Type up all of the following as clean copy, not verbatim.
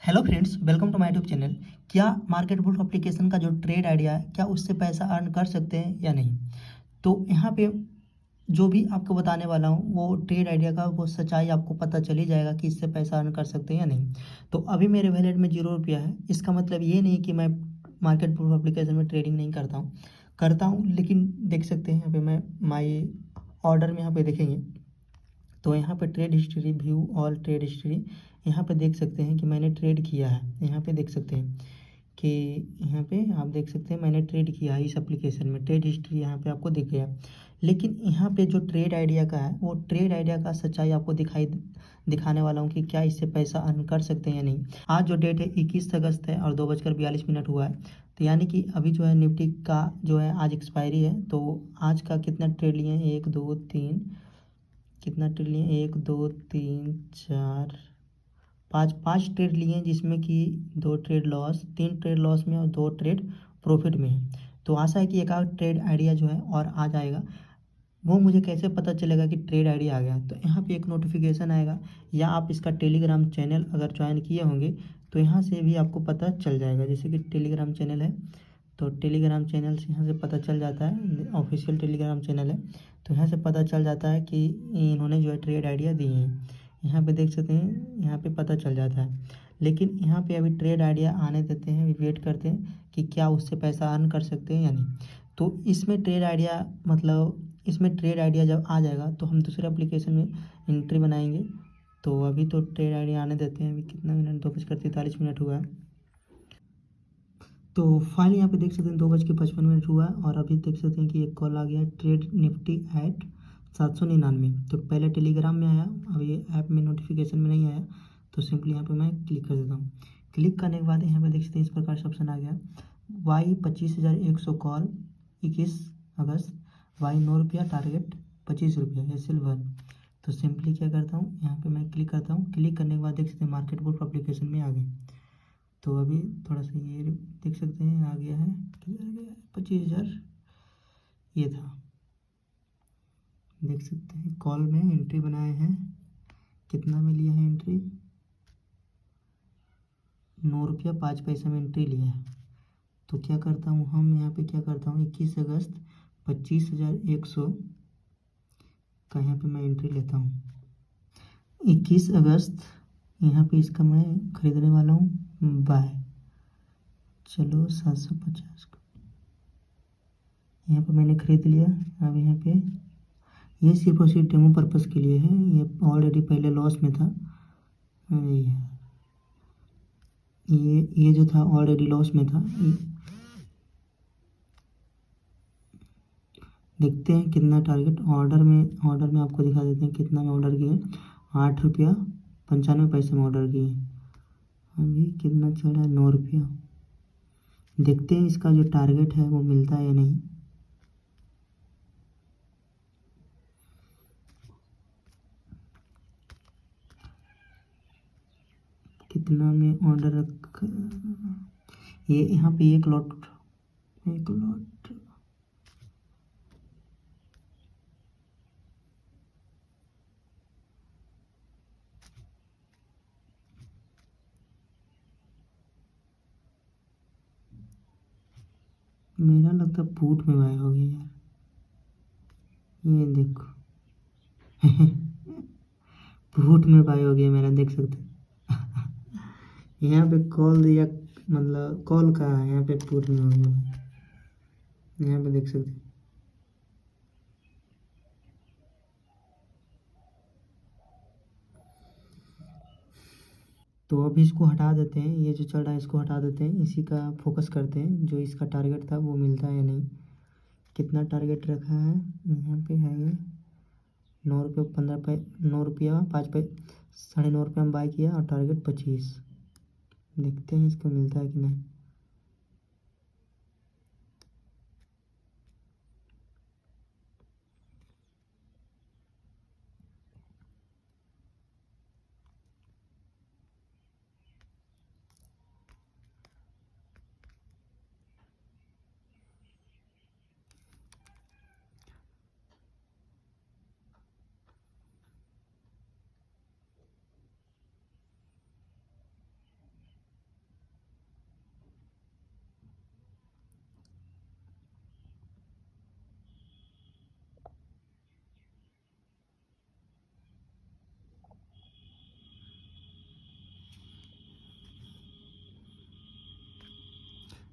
Hello friends, welcome to my YouTube channel. क्या Market Bull application का जो trade idea है, क्या उससे पैसा अर्न कर सकते हैं या नहीं? तो यहाँ पे जो भी आपको बताने वाला हूँ वो ट्रेड आइडिया का वो सच्चाई आपको पता चल ही जाएगा कि इससे पैसा अर्न कर सकते हैं या नहीं। तो अभी मेरे वैलेट में 0 रुपया है। इसका मतलब ये नहीं कि मैं मार्केट बुल एप्लीकेशन में ट्रेडिंग नहीं करता हूँ, लेकिन देख सकते हैं यहाँ पे मैं माई ऑर्डर में यहाँ पे देखेंगे तो यहाँ पे trade history, view all trade history, यहाँ पे देख सकते हैं कि मैंने ट्रेड किया है। यहाँ पे देख सकते हैं कि यहाँ पे आप देख सकते हैं मैंने ट्रेड किया है इस एप्लीकेशन में। ट्रेड हिस्ट्री यहाँ पे आपको दिख गया। लेकिन यहाँ पे जो ट्रेड आइडिया का है वो ट्रेड आइडिया का सच्चाई आपको दिखाने वाला हूँ कि क्या इससे पैसा अर्न कर सकते हैं या नहीं। आज जो डेट है 21 अगस्त है और 2:42 हुआ है। तो यानी कि अभी जो है निफ्टी का जो है आज एक्सपायरी है। तो आज का कितना ट्रेड लिए हैं, एक दो तीन, कितना ट्रेड लिए, एक दो तीन चार पाँच, पाँच ट्रेड लिए हैं, जिसमें कि 2 ट्रेड लॉस, 3 ट्रेड लॉस में और 2 ट्रेड प्रॉफिट में है। तो आशा है कि एक आध ट्रेड आइडिया जो है और आ जाएगा। वो मुझे कैसे पता चलेगा कि ट्रेड आइडिया आ गया? तो यहाँ पे एक नोटिफिकेशन आएगा, या आप इसका टेलीग्राम चैनल अगर ज्वाइन किए होंगे तो यहाँ से भी आपको पता चल जाएगा। जैसे कि टेलीग्राम चैनल है तो टेलीग्राम चैनल से यहाँ से पता चल जाता है, ऑफिशियल टेलीग्राम चैनल है। तो यहाँ से पता चल जाता है कि इन्होंने जो है ट्रेड आइडिया दिए हैं। यहाँ पे देख सकते हैं, यहाँ पे पता चल जाता है। लेकिन यहाँ पे अभी ट्रेड आइडिया आने देते हैं, वेट करते हैं कि क्या उससे पैसा अर्न कर सकते हैं या नहीं। तो इसमें ट्रेड आइडिया मतलब इसमें ट्रेड आइडिया जब आ जाएगा तो हम दूसरे एप्लीकेशन में एंट्री बनाएंगे। तो अभी तो ट्रेड आइडिया आने देते हैं। अभी कितना मिनट, 2:43 हुआ है। तो फाइल यहाँ पे देख सकते हैं 2:55 हुआ है। और अभी देख सकते हैं कि एक कॉल आ गया है, ट्रेड निफ्टी एट 799। तो पहले टेलीग्राम में आया, अभी ऐप में नोटिफिकेशन में नहीं आया। तो सिंपली यहाँ पे मैं क्लिक कर देता हूँ। क्लिक करने के बाद यहाँ पे देख सकते हैं इस प्रकार से ऑप्शन आ गया, वाई 25,100 कॉल 21 अगस्त, वाई 9 रुपया टारगेट 25 रुपया SL1। तो सिंपली क्या करता हूँ, यहाँ पे मैं क्लिक करता हूँ। क्लिक करने के बाद देख सकते हैं मार्केट बुल एप्लीकेशन में आ गए। तो अभी थोड़ा सा ये देख सकते हैं आ गया है, किधर गया है, 25,000 ये था। देख सकते हैं कॉल में एंट्री बनाए हैं, कितना में लिया है एंट्री, 9 रुपया 5 पैसे में एंट्री लिया है। तो क्या करता हूँ, हम यहाँ पे क्या करता हूँ, 21 अगस्त 25,100 का यहाँ पे मैं एंट्री लेता हूँ। 21 अगस्त यहाँ पे इसका मैं खरीदने वाला हूँ बाय, चलो 750 का यहाँ पे मैंने खरीद लिया। अब यहाँ पे ये सिर्फ और सिर्फ डेमो पर्पस के लिए है, ये ऑलरेडी पहले लॉस में था। ये जो था ऑलरेडी लॉस में था। देखते हैं कितना टारगेट ऑर्डर में आपको दिखा देते हैं कितना में ऑर्डर किए। 8 रुपया 95 पैसे में ऑर्डर किए। अभी कितना चल रहा है, 9 रुपया। देखते हैं इसका जो टारगेट है वो मिलता है या नहीं। कितना में ऑर्डर रख, ये यहाँ पे एक लॉट मेरा लगता है फूट में बाय हो गया यार। ये देखो फूट में बाय हो गया मेरा, देख सकते हैं। यहाँ पे कॉल दिया, मतलब कॉल का है, यहाँ पे फूट में हो गया। यहाँ पे देख सकते हैं। तो अभी इसको हटा देते हैं, ये जो चल रहा है इसको हटा देते हैं, इसी का फोकस करते हैं जो इसका टारगेट था वो मिलता है या नहीं। कितना टारगेट रखा है यहाँ पे है, ये 9 रुपया 15 9 रुपया 5 पैसे, 9.5 रुपया में बाय किया और टारगेट 25। देखते हैं इसको मिलता है कि नहीं।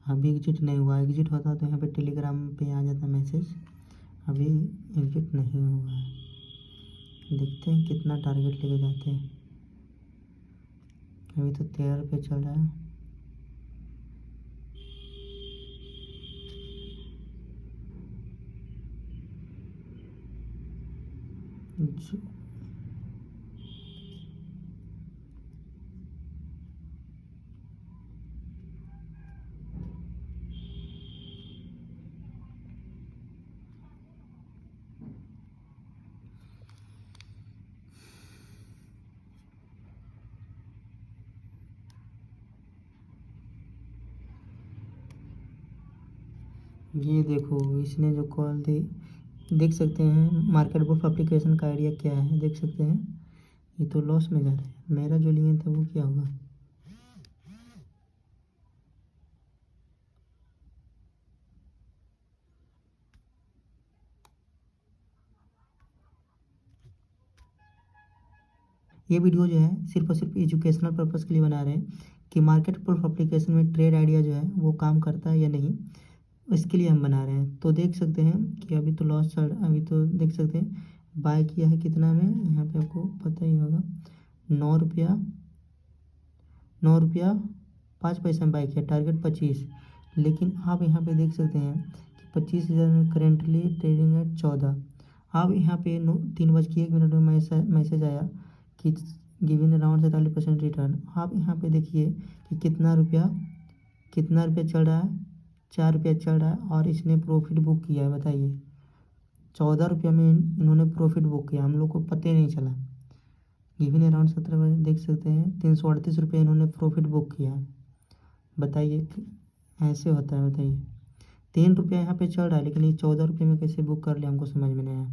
अभी एग्जिट नहीं हुआ। एग्जिट होता तो यहाँ पे टेलीग्राम पे आ जाता मैसेज। अभी एग्जिट नहीं हुआ है। देखते हैं कितना टारगेट लेके जाते हैं। अभी तो 13 रुपये चल रहा है। ये देखो इसने जो कॉल दी, देख सकते हैं मार्केट बुक एप्लीकेशन का आइडिया क्या है, देख सकते हैं। ये तो लॉस में जा रहा है। मेरा जो लिए था वो क्या होगा। ये वीडियो जो है सिर्फ और सिर्फ एजुकेशनल पर्पज़ के लिए बना रहे हैं कि मार्केट प्रूफ एप्लीकेशन में ट्रेड आइडिया जो है वो काम करता है या नहीं, इसके लिए हम बना रहे हैं। तो देख सकते हैं कि अभी तो लॉस चल, अभी तो देख सकते हैं बाय किया है कितना में, यहाँ पे आपको पता ही होगा 9 रुपया 5 पैसा में बाय किया, टारगेट 25। लेकिन आप यहाँ पे देख सकते हैं कि 25,000 में करेंटली ट्रेडिंग है 14। अब यहाँ पे 3:01 में मैसेज आया कि गिविंग अराउंड 47% रिटर्न। आप यहाँ पे देखिए कि कितना रुपया चल रहा है, 4 रुपया चल रहा है और इसने प्रॉफिट बुक किया है। बताइए 14 रुपया में इन्होंने प्रॉफिट बुक किया, हम लोग को पता ही नहीं चला। गिविंग अराउंड 17, देख सकते हैं 338 रुपये इन्होंने प्रॉफिट बुक किया है। बताइए ऐसे होता है। बताइए 3 रुपया यहाँ पे चल रहा है लेकिन ये 14 रुपये में कैसे बुक कर लिया, हमको समझ में नहीं आया।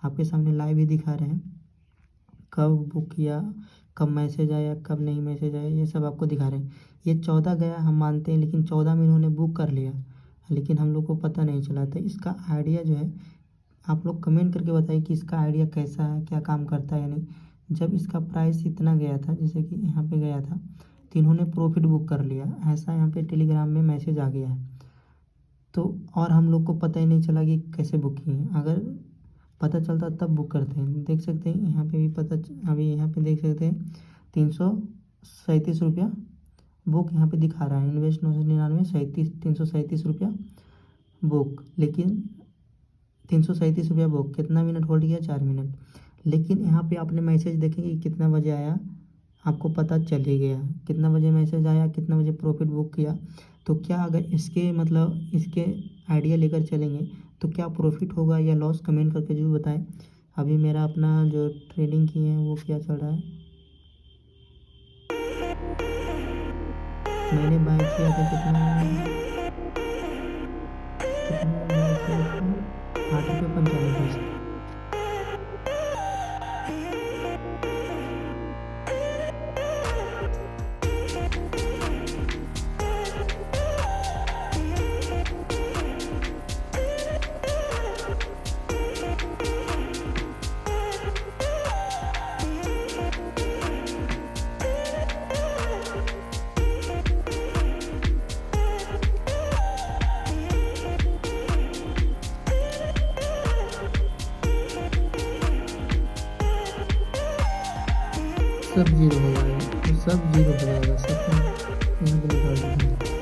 आपके सामने लाइव ही दिखा रहे हैं कब बुक किया, कब मैसेज आया, कब नहीं मैसेज आया, ये सब आपको दिखा रहे हैं। ये 14 गया हम मानते हैं, लेकिन 14 में इन्होंने बुक कर लिया, लेकिन हम लोग को पता नहीं चला था। इसका आइडिया जो है आप लोग कमेंट करके बताइए कि इसका आइडिया कैसा है, क्या काम करता है या नहीं। जब इसका प्राइस इतना गया था, जैसे कि यहाँ पे गया था, तो इन्होंने प्रॉफिट बुक कर लिया, ऐसा यहाँ पे टेलीग्राम में मैसेज आ गया है। तो और हम लोग को पता ही नहीं चला कि कैसे बुक किए। अगर पता चलता तब बुक करते हैं। देख सकते हैं यहाँ पे भी अभी यहाँ पे देख सकते हैं 337 रुपया बुक यहाँ पे दिखा रहा है। इन्वेस्ट 999 337 रुपया बुक, लेकिन 337 रुपया बुक, कितना मिनट होल्ड किया, 4 मिनट। लेकिन यहाँ पे आपने मैसेज देखेंगे कितना बजे आया, आपको पता चल ही गया कितना बजे मैसेज आया, कितना बजे प्रॉफिट बुक किया। तो क्या अगर इसके मतलब इसके आइडिया लेकर चलेंगे तो क्या प्रॉफिट होगा या लॉस, कमेंट करके जरूर बताएं। अभी मेरा अपना जो ट्रेडिंग किए हैं वो क्या चल रहा है, मैंने बाय किया था कितना बाय किया था 8 रुपये 95 पैसे। सब जीरो हो जाएगा, सब जीरो हो जाएगा, सब यहाँ पे निकाल देंगे।